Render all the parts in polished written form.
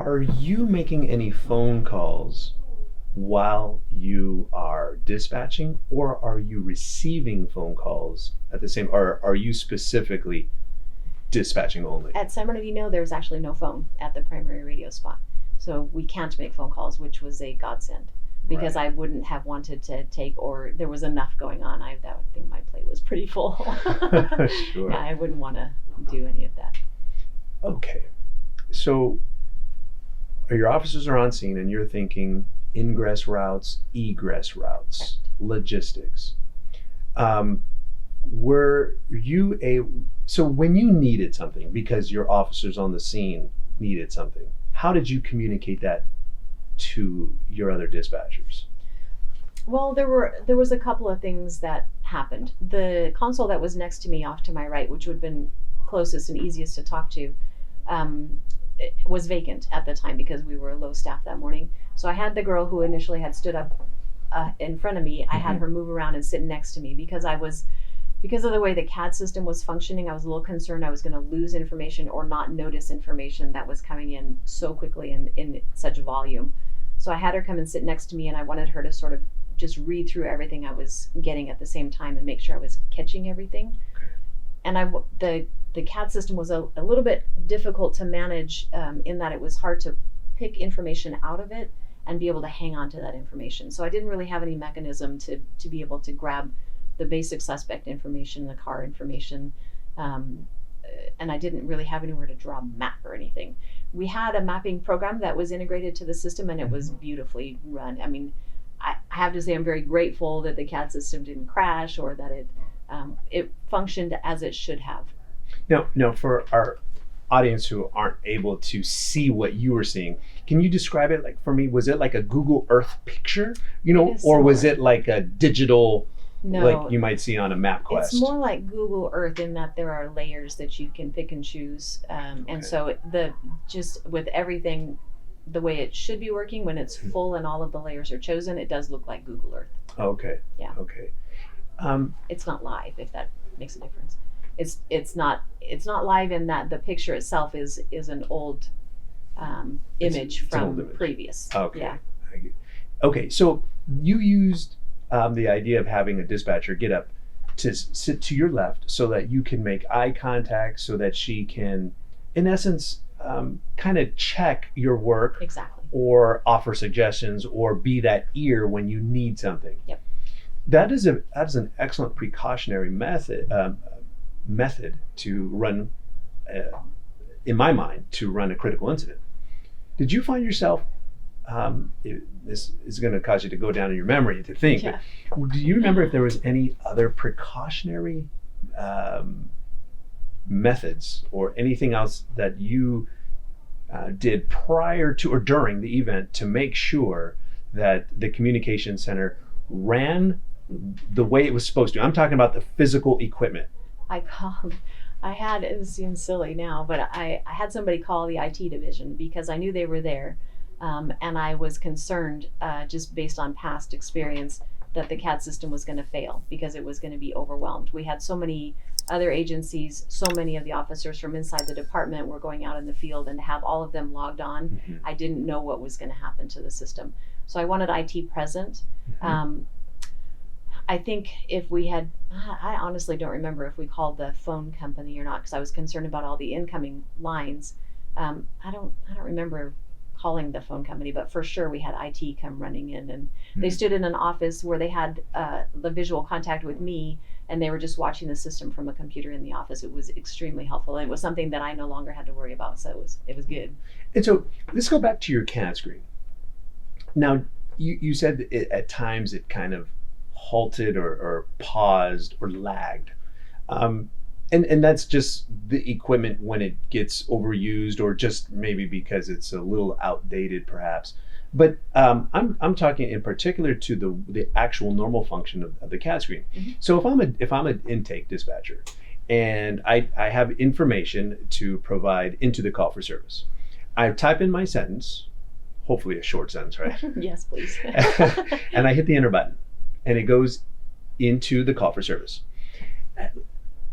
Are you making any phone calls while you are dispatching, or are you receiving phone calls at the same, or are you specifically dispatching only? At San Bernardino, there's actually no phone at the primary radio spot. So we can't make phone calls, which was a godsend because Right. I wouldn't have wanted to take, or there was enough going on. I think my plate was pretty full. Sure. Yeah, I wouldn't want to do any of that. Okay. So your officers are on scene and you're thinking ingress routes, egress routes, Correct. logistics. Were you so when you needed something because your officers on the scene needed something, how did you communicate that to your other dispatchers? Well, there was a couple of things that happened. The console that was next to me, off to my right, which would have been closest and easiest to talk to, it was vacant at the time because we were low staff that morning. So I had the girl who initially had stood up in front of me. I had her move around and sit next to me because of the way the CAD system was functioning. I was a little concerned I was going to lose information or not notice information that was coming in so quickly and in such volume. So I had her come and sit next to me, and I wanted her to sort of just read through everything I was getting at the same time and make sure I was catching everything. And the CAD system was a little bit difficult to manage in that it was hard to pick information out of it and be able to hang on to that information. So I didn't really have any mechanism to be able to grab the basic suspect information, the car information, and I didn't really have anywhere to draw a map or anything. We had a mapping program that was integrated to the system, and it was beautifully run. I mean, I have to say I'm very grateful that the CAD system didn't crash or that it functioned as it should have. Now, for our audience who aren't able to see what you were seeing, can you describe it? Like for me, was it like a Google Earth picture, or was it like a digital, No, like you might see on a MapQuest? it's more like Google Earth in that there are layers that you can pick and choose, and so just with everything the way it should be working, when it's full and all of the layers are chosen, it does look like Google Earth. Okay. Yeah. Okay. It's not live, if that makes a difference. It's not live in that the picture itself is an old image it's an from old image. previous. Okay. Yeah. Okay. So you used the idea of having a dispatcher get up to sit to your left so that you can make eye contact, so that she can, in essence, kind of check your work. Exactly. Or offer suggestions or be that ear when you need something. Yep. That is an excellent precautionary method to run, in my mind, to run a critical incident. Did you find yourself, this is going to cause you to go down in your memory to think, Yeah. but do you remember if there was any other precautionary methods or anything else that you did prior to or during the event to make sure that the communication center ran the way it was supposed to? I'm talking about the physical equipment. It seems silly now, but I had somebody call the IT division because I knew they were there, and I was concerned, just based on past experience, that the CAD system was going to fail because it was going to be overwhelmed. We had so many other agencies, so many of the officers from inside the department were going out in the field, and to have all of them logged on, Mm-hmm. I didn't know what was going to happen to the system. So I wanted IT present. Mm-hmm. I think if we had, I honestly don't remember if we called the phone company or not because I was concerned about all the incoming lines. I don't remember calling the phone company, but for sure we had IT come running in, and they stood in an office where they had the visual contact with me, and they were just watching the system from a computer in the office. It was extremely helpful, and it was something that I no longer had to worry about, so it was good. And so let's go back to your CAD screen. Now, you said that at times it kind of halted or paused or lagged. And that's just the equipment when it gets overused, or just maybe because it's a little outdated perhaps. But I'm talking in particular to the actual normal function of the CAD screen. Mm-hmm. So if I'm an intake dispatcher and I have information to provide into the call for service, I type in my sentence, hopefully a short sentence, right? Yes, please. And I hit the enter button, and it goes into the call for service.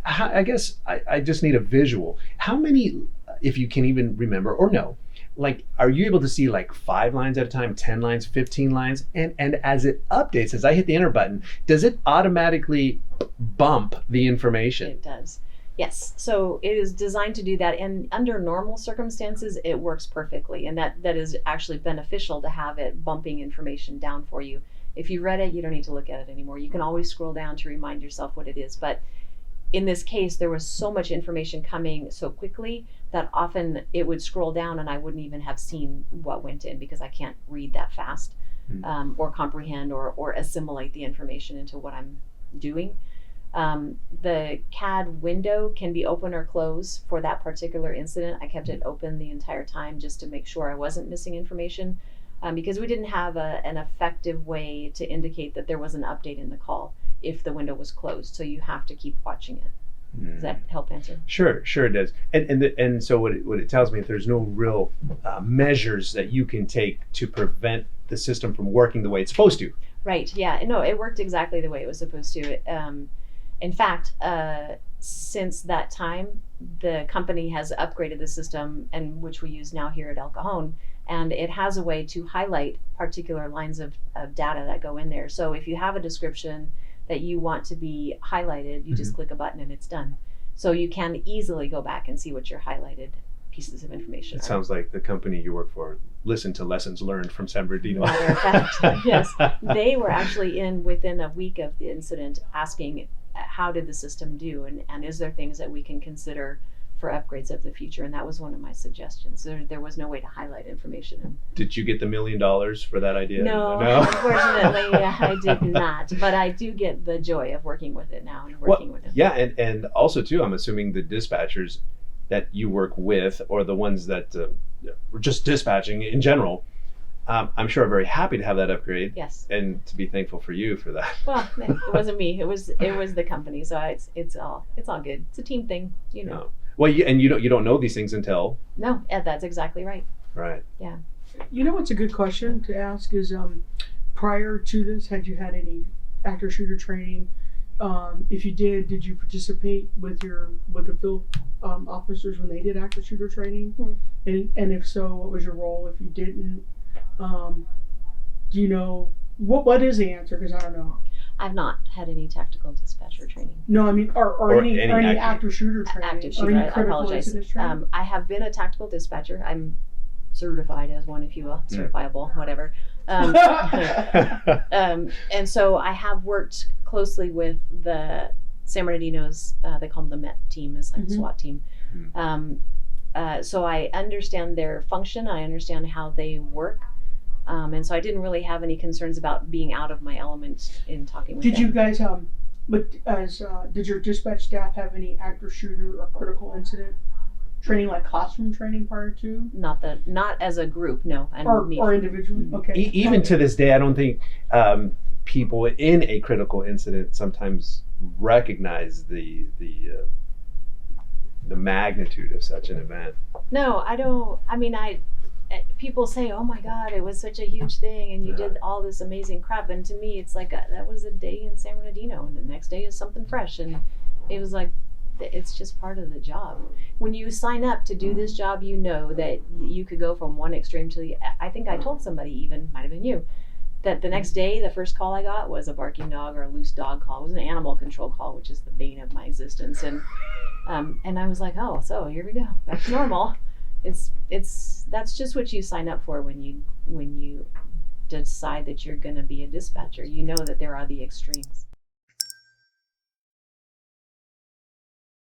I guess I just need a visual. How many, if you can even remember or know, like, are you able to see like 5 lines at a time, 10 lines, 15 lines? And as it updates, as I hit the enter button, does it automatically bump the information? It does. Yes. So it is designed to do that. And under normal circumstances, it works perfectly. And that is actually beneficial to have it bumping information down for you. If you read it, you don't need to look at it anymore. You can always scroll down to remind yourself what it is. But in this case, there was so much information coming so quickly that often it would scroll down and I wouldn't even have seen what went in because I can't read that fast, or comprehend or assimilate the information into what I'm doing. The CAD window can be open or closed for that particular incident. I kept it open the entire time just to make sure I wasn't missing information, because we didn't have an effective way to indicate that there was an update in the call if the window was closed. So you have to keep watching it. Does that help answer? Sure it does. And so what it tells me, if there's no real measures that you can take to prevent the system from working the way it's supposed to. Right. Yeah. No, it worked exactly the way it was supposed to. In fact, since that time, the company has upgraded the system, and which we use now here at El Cajon, and it has a way to highlight particular lines of data that go in there. So if you have a description that you want to be highlighted, you just click a button and it's done. So you can easily go back and see what your highlighted pieces of information It are. sounds like the company you work for listened to lessons learned from San Bernardino. Matter of fact, yes. They were actually in within a week of the incident asking, how did the system do? And is there things that we can consider for upgrades of the future? And that was one of my suggestions. There was no way to highlight information. Did you get the $1 million for that idea? No, unfortunately, I did not. But I do get the joy of working with it now and working with it. Yeah, and also too, I'm assuming the dispatchers that you work with, or the ones that were just dispatching in general, I'm sure are very happy to have that upgrade. Yes. And to be thankful for you for that. Well, it wasn't me. It was the company. So it's all good. It's a team thing, you know. No. Well, you don't know these things until. No, that's exactly right. Right. Yeah. You know what's a good question to ask is, prior to this, had you had any actor shooter training? If you did you participate with the field officers when they did actor shooter training? And if so, what was your role? If you didn't, do you know what is the answer? Because I don't know. I've not had any tactical dispatcher training. No, I mean, or any actor shooter training. Active shooter, or any I apologize. incident training? I have been a tactical dispatcher. I'm certified as one, if you will, certifiable, whatever. And so I have worked closely with the San Bernardino's, they call them the MET team, is like a SWAT team. So I understand their function. I understand how they work. And so I didn't really have any concerns about being out of my element in talking with them. Did you guys, did your dispatch staff have any actor shooter or critical incident training, like classroom training prior to? Not as a group, no. And or individually? Okay. Even to this day, I don't think people in a critical incident sometimes recognize the magnitude of such an event. No, I don't. I mean, people say, "Oh my God, it was such a huge thing, and you did all this amazing crap." And to me, it's like that was a day in San Bernardino, and the next day is something fresh, and it was like it's just part of the job. When you sign up to do this job, you know that you could go from one extreme to the. I think I told somebody, even might have been you, that the next day the first call I got was a barking dog or a loose dog call. It was an animal control call, which is the bane of my existence, and I was like, oh, so here we go, back to normal. That's just what you sign up for when you decide that you're going to be a dispatcher. You know that there are the extremes.